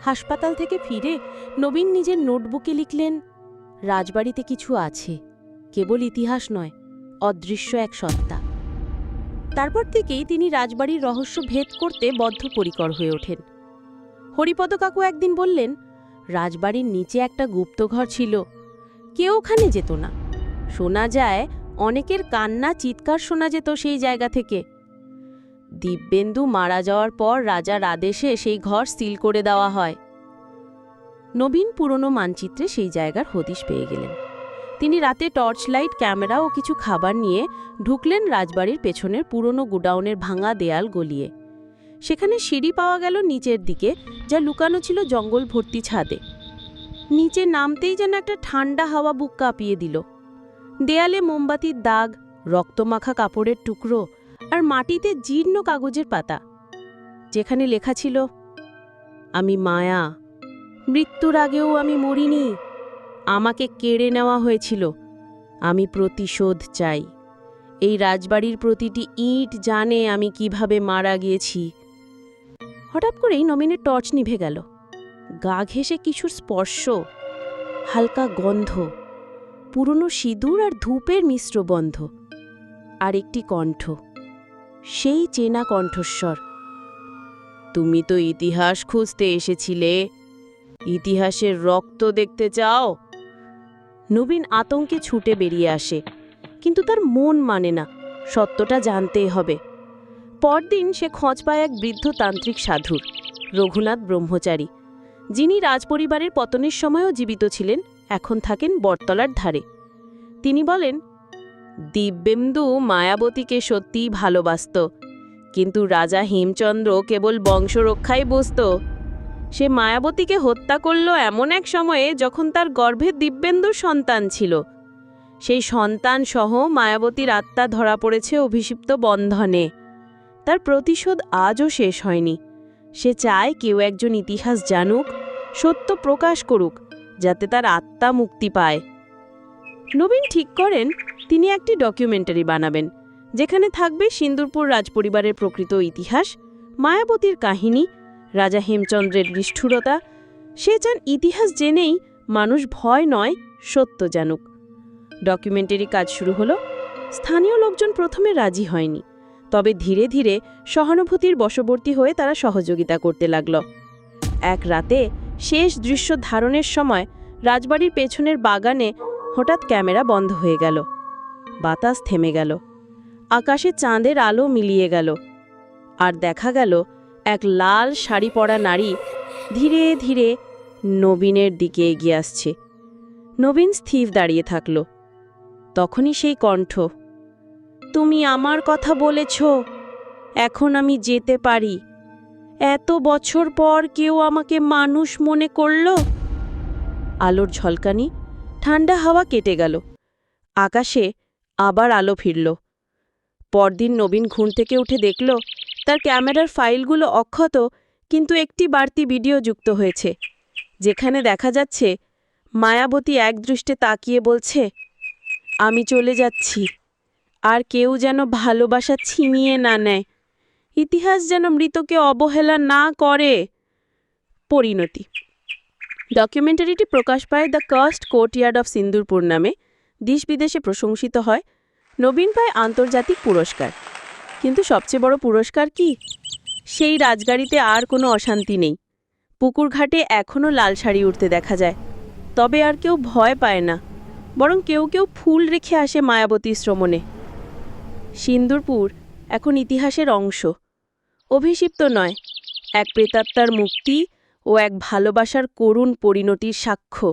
হাসপাতাল থেকে ফিরে নবীন নিজের নোটবুকে লিখলেন, রাজবাড়িতে কিছু আছে, কেবল ইতিহাস নয়, অদৃশ্য এক সত্তা। তারপর থেকেই তিনি রাজবাড়ির রহস্য ভেদ করতে বদ্ধপরিকর হয়ে ওঠেন। হরিপদ কাকু একদিন বললেন, রাজবাড়ির নিচে একটা গুপ্তঘর ছিল, কেউ ওখানে যেত না। শোনা যায় অনেকের কান্না চিৎকার শোনা যেত সেই জায়গা থেকে। দিব্যেন্দু মারা যাওয়ার পর রাজার আদেশে সেই ঘর সিল করে দেওয়া হয়। নবীন পুরনো মানচিত্রে সেই জায়গার হদিশ পেয়ে গেলেন। তিনি রাতে টর্চ লাইট, ক্যামেরা ও কিছু খাবার নিয়ে ঢুকলেন রাজবাড়ির পেছনের পুরনো গুডাউনের ভাঙা দেয়াল গলিয়ে। সেখানে সিঁড়ি পাওয়া গেল নিচের দিকে, যা লুকানো ছিল জঙ্গল ভর্তি ছাদে। নিচে নামতেই যেন একটা ঠান্ডা হাওয়া বুক কাঁপিয়ে দিল। দেয়ালে মোমবাতির দাগ, রক্তমাখা কাপড়ের টুকরো আর মাটিতে জীর্ণ কাগজের পাতা, যেখানে লেখা ছিল, আমি মায়া, মৃত্যুর আগেও আমি মরিনি, আমাকে কেড়ে নেওয়া হয়েছিল, আমি প্রতিশোধ চাই। এই রাজবাড়ির প্রতিটি ইট জানে আমি কিভাবে মারা গিয়েছি। হঠাৎ করেই নবীনের টর্চ নিভে গেল। গা ঘেঁষে কিছুর স্পর্শ, হালকা গন্ধ, পুরনো সিঁদুর আর ধূপের মিশ্র গন্ধ, আর একটি কণ্ঠ, সেই চেনা কণ্ঠস্বর, তুমি তো ইতিহাস খুঁজতে এসেছিলে, ইতিহাসের রক্ত দেখতে চাও? নবীন আতঙ্কে ছুটে বেরিয়ে আসে, কিন্তু তার মন মানে না, সত্যটা জানতেই হবে। পরদিন সে খোঁজ পায় এক বৃদ্ধ তান্ত্রিক সাধুর, রঘুনাথ ব্রহ্মচারী, যিনি রাজপরিবারের পতনের সময়ও জীবিত ছিলেন, এখন থাকেন বটতলার ধারে। তিনি বলেন, দিব্যেন্দু মায়াবতীকে সত্যিই ভালোবাসত, কিন্তু রাজা হেমচন্দ্র কেবল বংশরক্ষাই বুঝত। সে মায়াবতীকে হত্যা করল এমন এক সময়ে যখন তার গর্ভে দিব্যেন্দুর সন্তান ছিল। সেই সন্তান সহ মায়াবতীর আত্মা ধরা পড়েছে অভিশিপ্ত বন্ধনে। তার প্রতিশোধ আজও শেষ হয়নি। সে চায় কেউ একজন ইতিহাস জানুক, সত্য প্রকাশ করুক, যাতে তার আত্মা মুক্তি পায়। নবীন ঠিক করেন তিনি একটি ডকুমেন্টারি বানাবেন, যেখানে থাকবে সিন্দুরপুর রাজপরিবারের প্রকৃত ইতিহাস, মায়াবতীর কাহিনী, রাজা হেমচন্দ্রের নিষ্ঠুরতা। সে চান ইতিহাস জেনেই মানুষ ভয় নয়, সত্য জানুক। ডকুমেন্টারি কাজ শুরু হলো। স্থানীয় লোকজন প্রথমে রাজি হয়নি, তবে ধীরে ধীরে সহানুভূতির বশবর্তী হয়ে তারা সহযোগিতা করতে লাগল। এক রাতে শেষ দৃশ্য ধারণের সময় রাজবাড়ির পেছনের বাগানে হঠাৎ ক্যামেরা বন্ধ হয়ে গেল। বাতাস থেমে গেল, আকাশে চাঁদের আলো মিলিয়ে গেল, আর দেখা গেল এক লাল শাড়ি পরা নারী ধীরে ধীরে নবীনের দিকে এগিয়ে আসছে। নবীন স্থির দাঁড়িয়ে থাকল। তখনই সেই কণ্ঠ, তুমি আমার কথা বলেছ, এখন আমি যেতে পারি। এত বছর পর কেউ আমাকে মানুষ মনে করল। আলোর ঝলকানি, ঠান্ডা হাওয়া কেটে গেল, আকাশে আবার আলো ফিরল। পরদিন নবীন ঘুম থেকে উঠে দেখল তার ক্যামেরার ফাইলগুলো অক্ষত, কিন্তু একটি বাড়তি ভিডিও যুক্ত হয়েছে, যেখানে দেখা যাচ্ছে মায়াবতী একদৃষ্টে তাকিয়ে বলছে, আমি চলে যাচ্ছি, আর কেউ যেন ভালোবাসা ছিনিয়ে না নেয়, ইতিহাস যেন মৃতকে অবহেলা না করে। পরিণতি। ডকুমেন্টারিটি প্রকাশ পায় the caste courtyard of Sindurpur নামে, দেশ বিদেশে প্রশংসিত হয়। নবীন পায় আন্তর্জাতিক পুরস্কার। কিন্তু সবচেয়ে বড় পুরস্কার কি? সেই রাজগাড়িতে আর কোনো অশান্তি নেই। পুকুরঘাটে এখনও লাল শাড়ি উঠতে দেখা যায়, তবে আর কেউ ভয় পায় না, বরং কেউ কেউ ফুল রেখে আসে মায়াবতীর শ্রমণে। সিন্দুরপুর এখন ইতিহাসের অংশ, অভিশিপ্ত নয়, এক প্রেতাত্মার মুক্তি ও এক ভালোবাসার করুণ পরিণতির সাক্ষ্য।